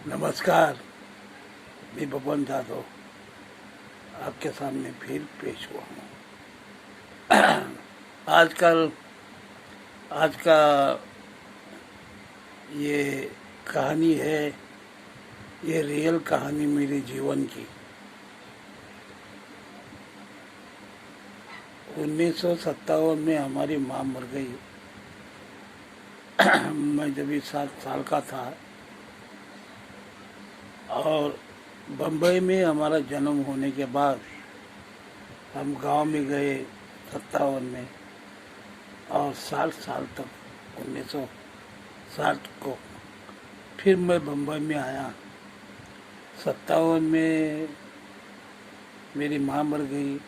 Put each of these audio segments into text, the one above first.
नमस्कार। मैं बबन जादव आपके सामने फिर पेश हुआ हूँ। आजकल आज का ये कहानी है, ये रियल कहानी मेरे जीवन की। 1957 में हमारी माँ मर गई। मैं जब 7 साल का था और बम्बई में हमारा जन्म होने के बाद हम गांव में गए 57 में, और 60 साल तक 1960 को फिर मैं बम्बई में आया। 57 में मेरी माँ मर गई।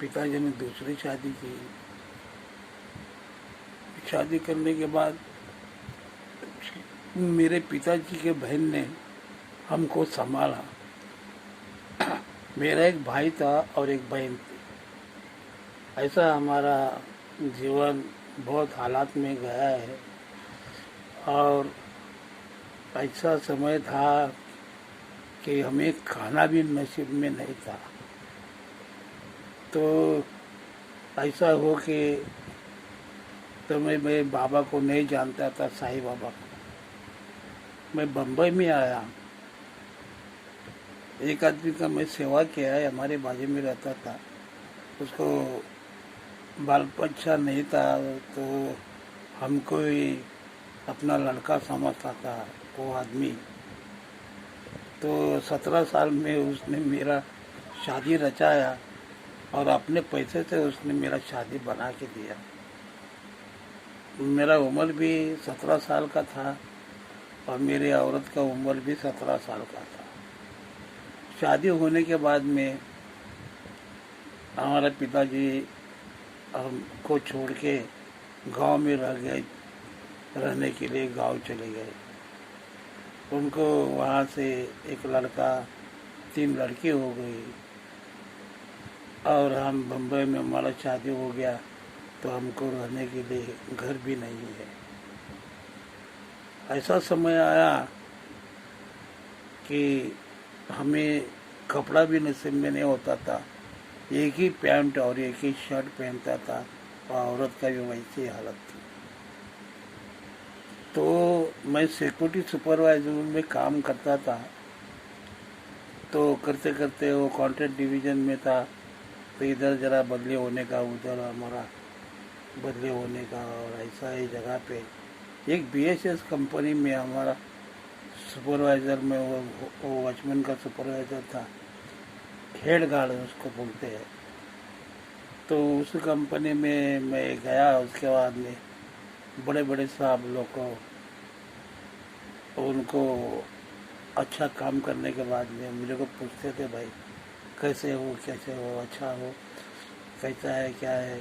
पिताजी ने दूसरी शादी की। शादी करने के बाद मेरे पिताजी के बहन ने हमको संभाला। मेरा एक भाई था और एक बहन थी। ऐसा हमारा जीवन बहुत हालात में गया है। और ऐसा समय था कि हमें खाना भी नसीब में नहीं था। तो ऐसा हो कि तो मैं मेरे बाबा को नहीं जानता था, साईं बाबा को। मैं बम्बई में आया। एक आदमी का मैं सेवा किया है, हमारे बाजू में रहता था। उसको बाल बच्चा नहीं था, तो हमको ही अपना लड़का समझता था वो आदमी। तो 17 साल में उसने मेरा शादी रचाया और अपने पैसे से उसने मेरा शादी बना के दिया। मेरा उम्र भी 17 साल का था और मेरी औरत का उम्र भी 17 साल का था। शादी होने के बाद में हमारे पिताजी हमको छोड़ के गांव में रह गए, रहने के लिए गांव चले गए। उनको वहाँ से एक लड़का, 3 लड़की हो गई और हम बम्बई में, हमारा शादी हो गया तो हमको रहने के लिए घर भी नहीं है। ऐसा समय आया कि हमें कपड़ा भी नसीब में नहीं होता था। एक ही पैंट और एक ही शर्ट पहनता था और औरत का भी वैसी हालत थी। तो मैं सिक्योरिटी सुपरवाइजर में काम करता था। तो करते करते वो कॉन्ट्रैक्ट डिवीजन में था, तो इधर जरा बदले होने का, उधर हमारा बदले होने का। और ऐसा ही जगह पे एक बीएसएस कंपनी में हमारा सुपरवाइज़र में वो वॉचमैन का सुपरवाइज़र था, हेड गार्ड उसको बोलते हैं। तो उस कंपनी में मैं गया। उसके बाद में बड़े बड़े साहब लोग को, उनको अच्छा काम करने के बाद में मुझे को पूछते थे, भाई कैसे हो, कैसे हो, अच्छा हो, कैसा है, क्या है।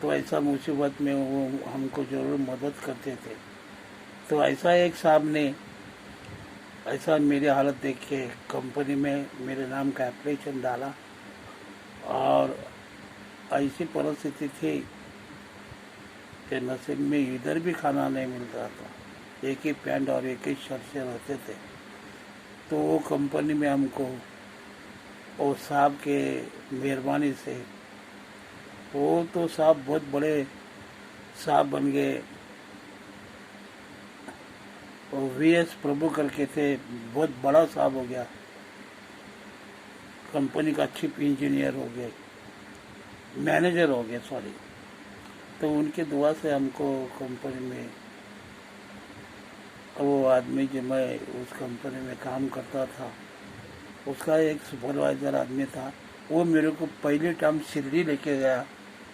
तो ऐसा मुसीबत में वो हमको ज़रूर मदद करते थे। तो ऐसा एक साहब ने ऐसा मेरी हालत देख के कंपनी में मेरे नाम का एप्लीकेशन डाला। और ऐसी परिस्थिति थी कि नसीब में इधर भी खाना नहीं मिल रहा था। एक ही पैंट और एक ही शर्ट से रहते थे। तो वो कंपनी में हमको वो साहब के मेहरबानी से, वो तो साहब बहुत बड़े साहब बन गए। वो वीएस प्रभु करके थे, बहुत बड़ा साहब हो गया, कंपनी का चीफ इंजीनियर हो गए, मैनेजर हो गए, सॉरी। तो उनकी दुआ से हमको कंपनी में, वो आदमी जो मैं उस कंपनी में काम करता था, उसका एक सुपरवाइज़र आदमी था। वो मेरे को पहले टाइम शिरडी लेके गया,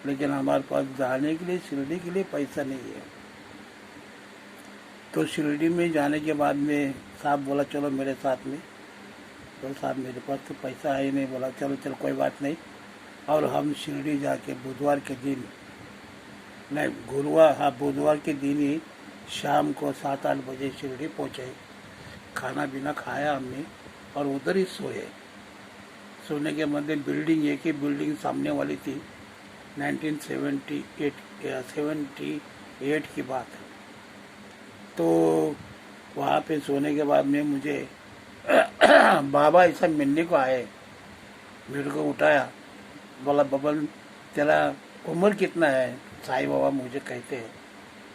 लेकिन हमारे पास जाने के लिए, शिरडी के लिए पैसा नहीं है। तो शिरडी में जाने के बाद में साहब बोला चलो मेरे साथ में। तो साहब मेरे पास तो पैसा है ही नहीं। बोला चलो चलो कोई बात नहीं। और हम शिरडी जाके बुधवार के दिन, नहीं गुरुवार, हाँ बुधवार के दिन ही शाम को 7-8 बजे शिरडी पहुँचे। खाना पीना खाया हमने और उधर ही सोए। सोने के मध्य बिल्डिंग, एक ही बिल्डिंग सामने वाली थी। 1978 की बात है। तो वहाँ पे सोने के बाद में मुझे बाबा ऐसा मिलने को आए, मेरे को उठाया, बोला बबन तेरा उम्र कितना है? साईं बाबा मुझे कहते हैं।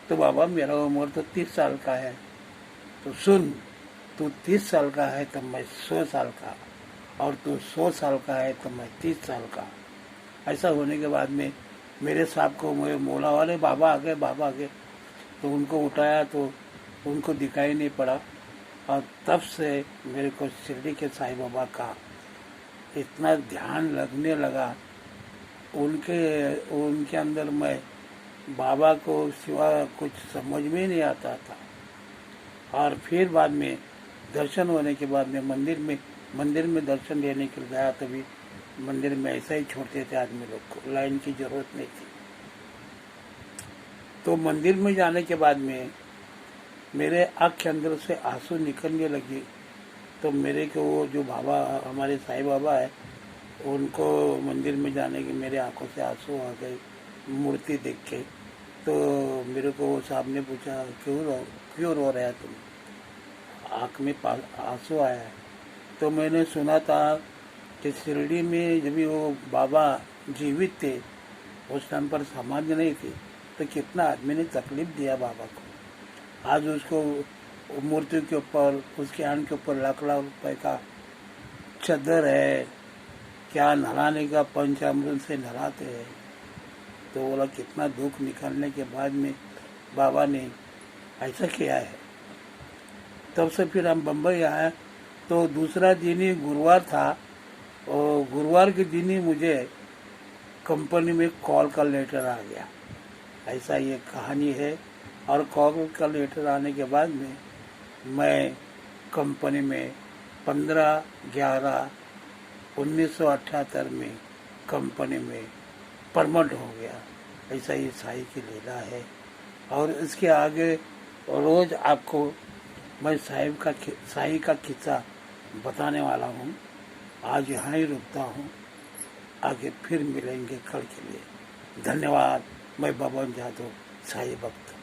तो बाबा मेरा उम्र तो 30 साल का है। तो सुन, तू 30 साल का है तो मैं 100 साल का, और तू 100 साल का है तो मैं 30 साल का। ऐसा होने के बाद में मेरे साहब को मेरे मोला वाले बाबा आ गए, बाबा आ गए। तो उनको उठाया तो उनको दिखाई नहीं पड़ा, और तब से मेरे को शिरडी के साईं बाबा का इतना ध्यान लगने लगा। उनके अंदर मैं बाबा को सिवा कुछ समझ में नहीं आता था। और फिर बाद में दर्शन होने के बाद में मंदिर में दर्शन लेने के लिए गया, तभी मंदिर में ऐसा ही छोड़ते थे आदमी लोग को, लाइन की जरूरत नहीं थी। तो मंदिर में जाने के बाद में मेरे आँख के अंदर से आंसू निकलने लगे। तो मेरे को वो जो बाबा हमारे साईं बाबा है, उनको मंदिर में जाने के मेरे आंखों से आंसू आ गए मूर्ति देख के। तो मेरे को वो साहब ने पूछा क्यों रो रहा है तुम, आँख में आंसू आया है? तो मैंने सुना था कि शिरडी में जब वो बाबा जीवित थे, उस टाइम पर समाज नहीं थी, तो कितना आदमी ने तकलीफ दिया बाबा को। आज उसको मूर्ति के ऊपर, उसके आन के ऊपर लाख लाख रुपए का चद्दर है, क्या नहलाने का पंचामृत से नहलाते हैं। तो बोला कितना दुख निकालने के बाद में बाबा ने ऐसा किया है। तब से फिर हम बम्बई आए। तो दूसरा दिन ही गुरुवार था, और गुरुवार के दिन ही मुझे कंपनी में कॉल का लेटर आ गया। ऐसा ये कहानी है। और कॉल का लेटर आने के बाद में मैं कंपनी में 15/11/1978 में कंपनी में परमानेंट हो गया। ऐसा ये साईं की लीला है। और इसके आगे रोज आपको मैं साईं का किस्सा बताने वाला हूँ। आज यहाँ ही रुकता हूँ, आगे फिर मिलेंगे कल के लिए। धन्यवाद। मैं बबन जादव, साईं भक्त।